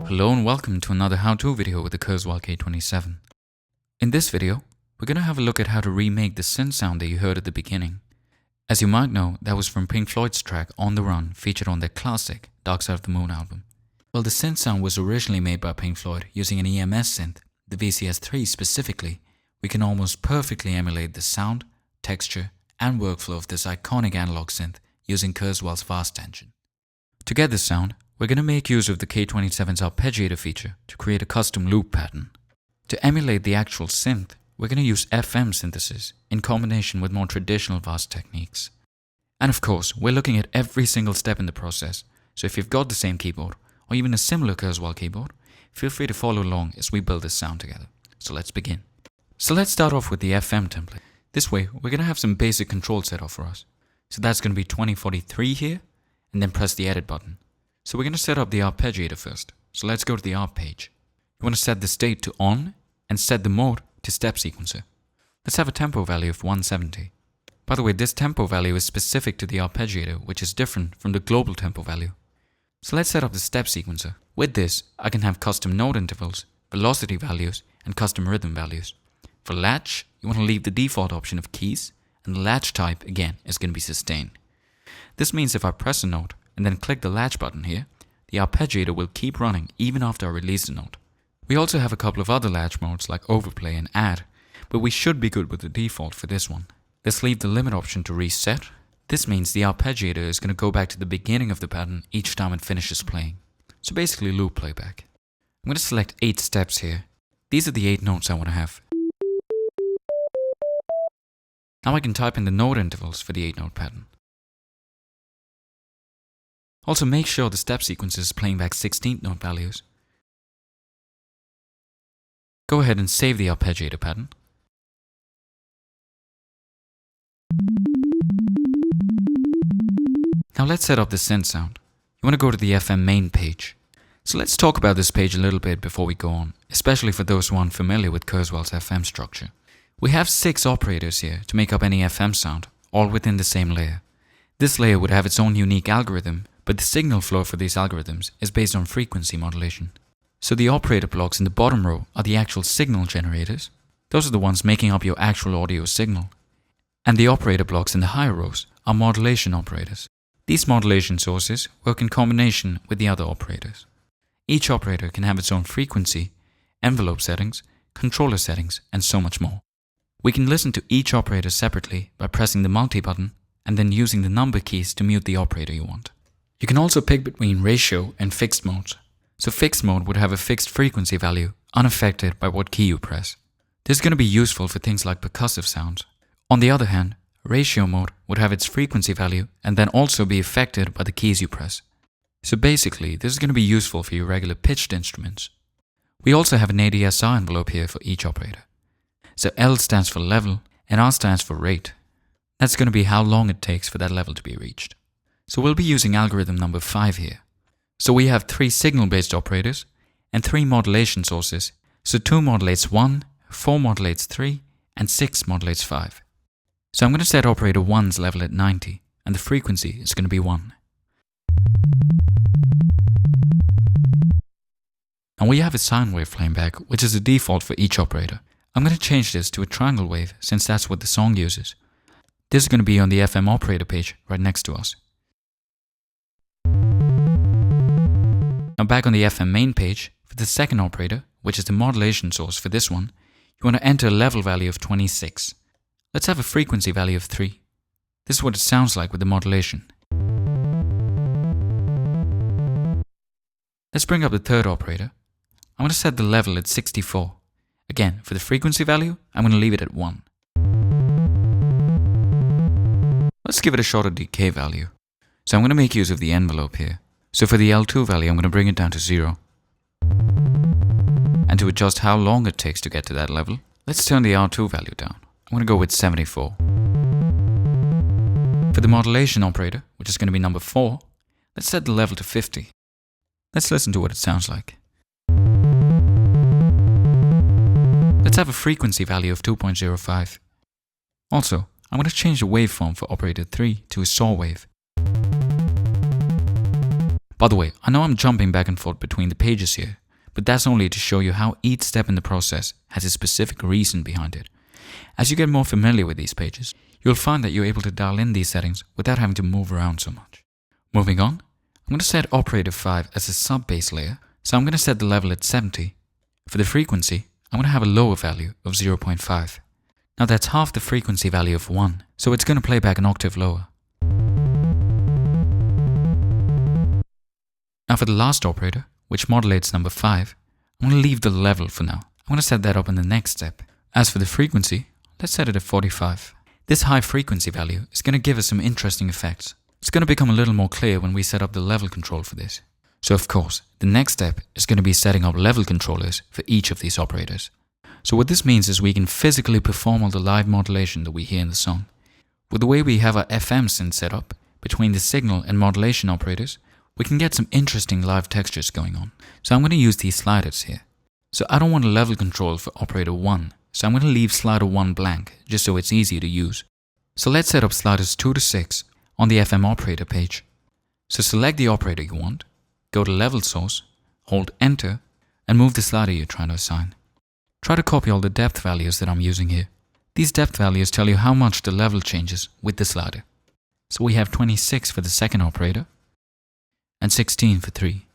Hello and welcome to another how-to video with the Kurzweil K27. In this video, we're going to have a look at how to remake the synth sound that you heard at the beginning. As you might know, that was from Pink Floyd's track On the Run, featured on their classic Dark Side of the Moon album. Well, the synth sound was originally made by Pink Floyd using an EMS synth, the VCS 3 specifically. We can almost perfectly emulate the sound, texture, and workflow of this iconic analog synth using Kurzweil's fast engine. To get this sound, we're going to make use of the K27's arpeggiator feature to create a custom loop pattern. To emulate the actual synth, we're going to use FM synthesis in combination with more traditional fast techniques. And of course, we're looking at every single step in the process, so if you've got the same keyboard, or even a similar Kurzweil keyboard, feel free to follow along as we build this sound together. So let's begin. So let's start off with the FM template. This way, we're going to have some basic control set off for us. So that's going to be 2043 here, and then press the edit button. So we're going to set up the arpeggiator first. So let's go to the arp page. You want to set the state to on and set the mode to step sequencer. Let's have a tempo value of 170. By the way, this tempo value is specific to the arpeggiator, which is different from the global tempo value. So let's set up the step sequencer. With this, I can have custom note intervals, velocity values, and custom rhythm values. For latch, you want to leave the default option of keys, and the latch type, again, is going to be sustain. This means if I press a note and then click the latch button here, the arpeggiator will keep running even after I release the note. We also have a couple of other latch modes like overplay and add, but we should be good with the default for this one. Let's leave the limit option to reset. This means the arpeggiator is going to go back to the beginning of the pattern each time it finishes playing. So basically loop playback. I'm going to select 8 steps here. These are the 8 notes I want to have. Now I can type in the note intervals for the 8-note pattern. Also make sure the step sequence is playing back 16th note values. Go ahead and save the arpeggiator pattern. Now let's set up the synth sound. You want to go to the FM main page. So let's talk about this page a little bit before we go on, especially for those who aren't familiar with Kurzweil's FM structure. We have 6 operators here to make up any FM sound, all within the same layer. This layer would have its own unique algorithm, but the signal flow for these algorithms is based on frequency modulation. So the operator blocks in the bottom row are the actual signal generators. Those are the ones making up your actual audio signal. And the operator blocks in the higher rows are modulation operators. These modulation sources work in combination with the other operators. Each operator can have its own frequency, envelope settings, controller settings, and so much more. We can listen to each operator separately by pressing the multi button and then using the number keys to mute the operator you want. You can also pick between ratio and fixed modes. So fixed mode would have a fixed frequency value, unaffected by what key you press. This is going to be useful for things like percussive sounds. On the other hand, ratio mode would have its frequency value and then also be affected by the keys you press. So basically, this is going to be useful for your regular pitched instruments. We also have an ADSR envelope here for each operator. So L stands for level and R stands for rate. That's going to be how long it takes for that level to be reached. So we'll be using algorithm number 5 here. So we have 3 signal-based operators and 3 modulation sources. So 2 modulates 1, 4 modulates 3, and 6 modulates 5. So I'm going to set operator 1's level at 90, and the frequency is going to be 1. And we have a sine wave playing back, which is the default for each operator. I'm going to change this to a triangle wave since that's what the song uses. This is going to be on the FM operator page right next to us. Now back on the FM main page, for the second operator, which is the modulation source for this one, you want to enter a level value of 26. Let's have a frequency value of 3. This is what it sounds like with the modulation. Let's bring up the third operator. I'm going to set the level at 64. Again, for the frequency value, I'm going to leave it at 1. Let's give it a shorter decay value. So I'm going to make use of the envelope here. So for the L2 value, I'm going to bring it down to 0. And to adjust how long it takes to get to that level, let's turn the R2 value down. I'm going to go with 74. For the modulation operator, which is going to be number 4, let's set the level to 50. Let's listen to what it sounds like. Let's have a frequency value of 2.05. Also, I'm going to change the waveform for operator 3 to a saw wave. By the way, I know I'm jumping back and forth between the pages here, but that's only to show you how each step in the process has a specific reason behind it. As you get more familiar with these pages, you'll find that you're able to dial in these settings without having to move around so much. Moving on, I'm going to set operator 5 as a sub-bass layer, so I'm going to set the level at 70. For the frequency, I'm going to have a lower value of 0.5. Now that's half the frequency value of 1, so it's going to play back an octave lower. Now for the last operator, which modulates number 5, I'm going to leave the level for now. I'm going to set that up in the next step. As for the frequency, let's set it at 45. This high frequency value is going to give us some interesting effects. It's going to become a little more clear when we set up the level control for this. So of course, the next step is going to be setting up level controllers for each of these operators. So what this means is we can physically perform all the live modulation that we hear in the song. With the way we have our FM synth set up, between the signal and modulation operators, we can get some interesting live textures going on. So I'm going to use these sliders here. So I don't want a level control for operator 1, so I'm going to leave slider 1 blank, just so it's easier to use. So let's set up sliders 2 to 6 on the FM operator page. So select the operator you want, go to level source, hold enter, and move the slider you're trying to assign. Try to copy all the depth values that I'm using here. These depth values tell you how much the level changes with the slider. So we have 26 for the second operator, and 16 for 3.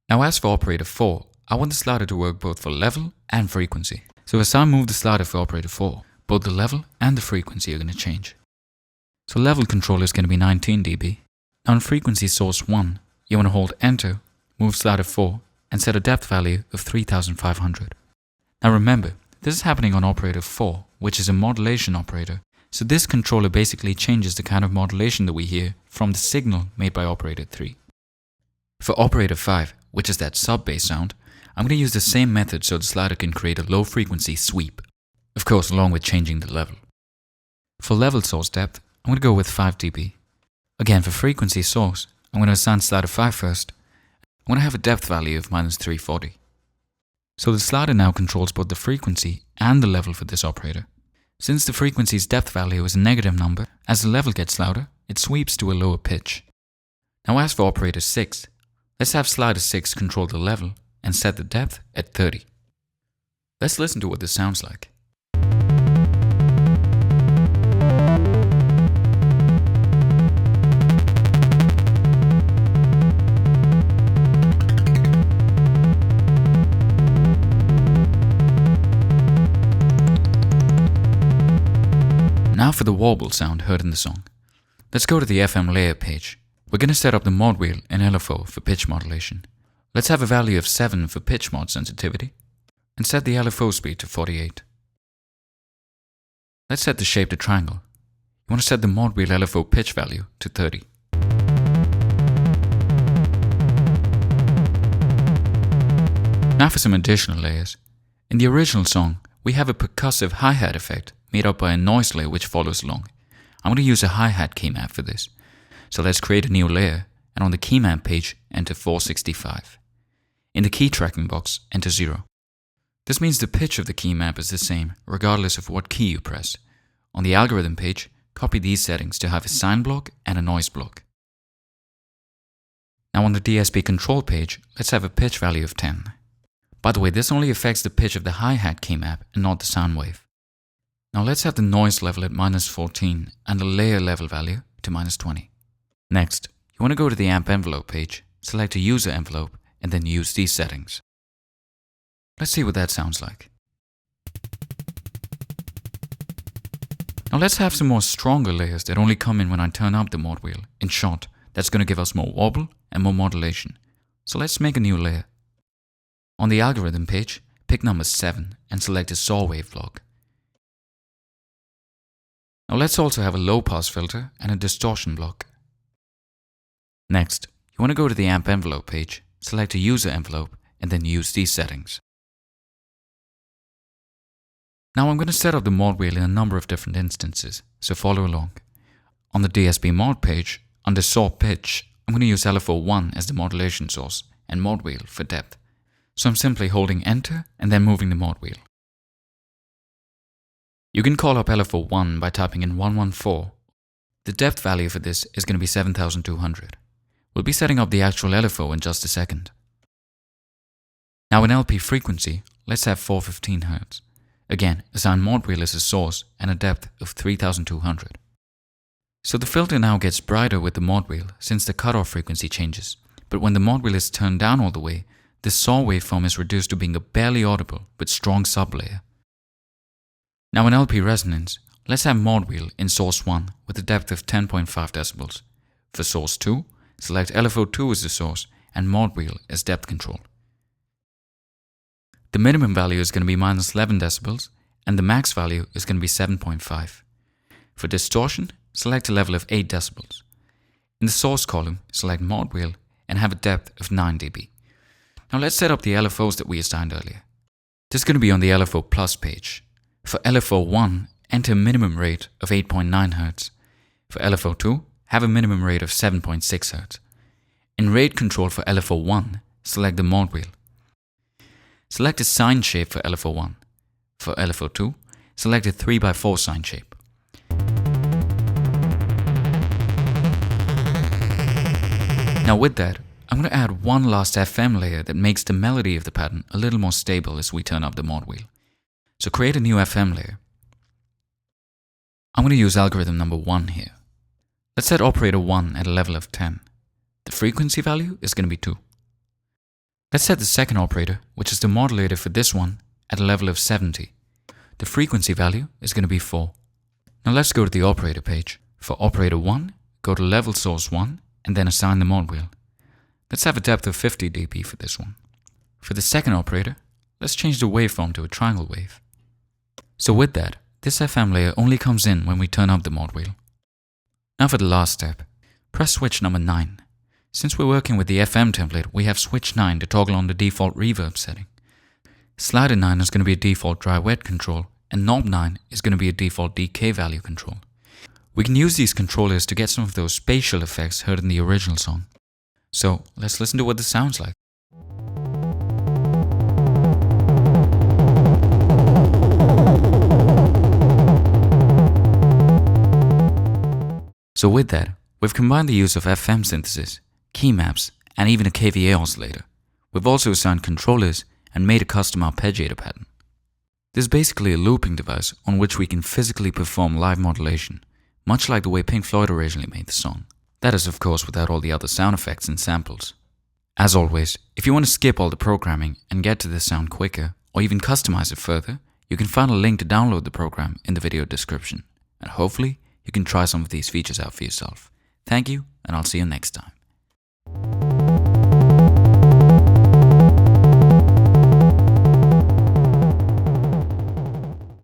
Now as for operator 4, I want the slider to work both for level and frequency. So as I move the slider for operator 4, both the level and the frequency are going to change. So level control is going to be 19 dB. Now on frequency source 1, you want to hold enter, move slider 4, and set a depth value of 3500. Now remember, this is happening on operator 4, which is a modulation operator. So this controller basically changes the kind of modulation that we hear from the signal made by operator 3. For operator 5, which is that sub-bass sound, I'm going to use the same method so the slider can create a low frequency sweep. Of course, along with changing the level. For level source depth, I'm going to go with 5 dB. Again, for frequency source, I'm going to assign slider 5 first. I'm going to have a depth value of minus 340. So the slider now controls both the frequency and the level for this operator. Since the frequency's depth value is a negative number, as the level gets louder, it sweeps to a lower pitch. Now as for operator 6, let's have slider 6 control the level and set the depth at 30. Let's listen to what this sounds like. Now for the warble sound heard in the song. Let's go to the FM layer page. We're going to set up the mod wheel and LFO for pitch modulation. Let's have a value of 7 for pitch mod sensitivity and set the LFO speed to 48. Let's set the shape to triangle. You want to set the mod wheel LFO pitch value to 30. Now for some additional layers. In the original song, we have a percussive hi-hat effect made up by a noise layer which follows along. I'm going to use a hi-hat key map for this. So let's create a new layer, and on the key map page, enter 465. In the key tracking box, enter 0. This means the pitch of the key map is the same, regardless of what key you press. On the algorithm page, copy these settings to have a sine block and a noise block. Now on the DSP control page, let's have a pitch value of 10. By the way, this only affects the pitch of the hi-hat key map and not the sound wave. Now let's have the noise level at minus 14 and the layer level value to minus 20. Next, you want to go to the amp envelope page, select a user envelope, and then use these settings. Let's see what that sounds like. Now let's have some more stronger layers that only come in when I turn up the mod wheel. In short, that's going to give us more wobble and more modulation. So let's make a new layer. On the algorithm page, pick number 7 and select a saw wave block. Now let's also have a low pass filter and a distortion block. Next, you want to go to the amp envelope page, select a user envelope, and then use these settings. Now I'm going to set up the mod wheel in a number of different instances, so follow along. On the DSP mod page, under saw pitch, I'm going to use LFO1 as the modulation source and mod wheel for depth. So I'm simply holding enter and then moving the mod wheel. You can call up LFO1 by typing in 114. The depth value for this is going to be 7200. We'll be setting up the actual LFO in just a second. Now in LP frequency, let's have 415 Hz. Again, assign mod wheel as a source and a depth of 3200. So the filter now gets brighter with the mod wheel since the cutoff frequency changes, but when the mod wheel is turned down all the way, the saw waveform is reduced to being a barely audible but strong sublayer. Now in LP resonance, let's have mod wheel in source 1 with a depth of 10.5 decibels. For source 2, select LFO2 as the source and mod wheel as depth control. The minimum value is going to be minus 11 decibels and the max value is going to be 7.5. For distortion, select a level of 8 decibels. In the source column, select mod wheel and have a depth of 9 dB. Now let's set up the LFOs that we assigned earlier. This is going to be on the LFO plus page. For LFO1, enter a minimum rate of 8.9 Hz. For LFO2, have a minimum rate of 7.6 Hz. In rate control for LFO1, select the mod wheel. Select a sine shape for LFO1. For LFO2, select a 3x4 sine shape. Now with that, I'm going to add one last FM layer that makes the melody of the pattern a little more stable as we turn up the mod wheel. So create a new FM layer. I'm going to use algorithm number 1 here. Let's set operator 1 at a level of 10. The frequency value is going to be 2. Let's set the second operator, which is the modulator for this one, at a level of 70. The frequency value is going to be 4. Now let's go to the operator page. For operator 1, go to level source 1 and then assign the mod wheel. Let's have a depth of 50 dB for this one. For the second operator, let's change the waveform to a triangle wave. So with that, this FM layer only comes in when we turn up the mod wheel. Now for the last step, press switch number 9. Since we're working with the FM template, we have switch 9 to toggle on the default reverb setting. Slider 9 is going to be a default dry-wet control, and knob 9 is going to be a default decay value control. We can use these controllers to get some of those spatial effects heard in the original song. So let's listen to what this sounds like. So with that, we've combined the use of FM synthesis, key maps, and even a KVA oscillator. We've also assigned controllers and made a custom arpeggiator pattern. This is basically a looping device on which we can physically perform live modulation, much like the way Pink Floyd originally made the song. That is, of course, without all the other sound effects and samples. As always, if you want to skip all the programming and get to this sound quicker, or even customize it further, you can find a link to download the program in the video description. And hopefully, you can try some of these features out for yourself. Thank you, and I'll see you next time.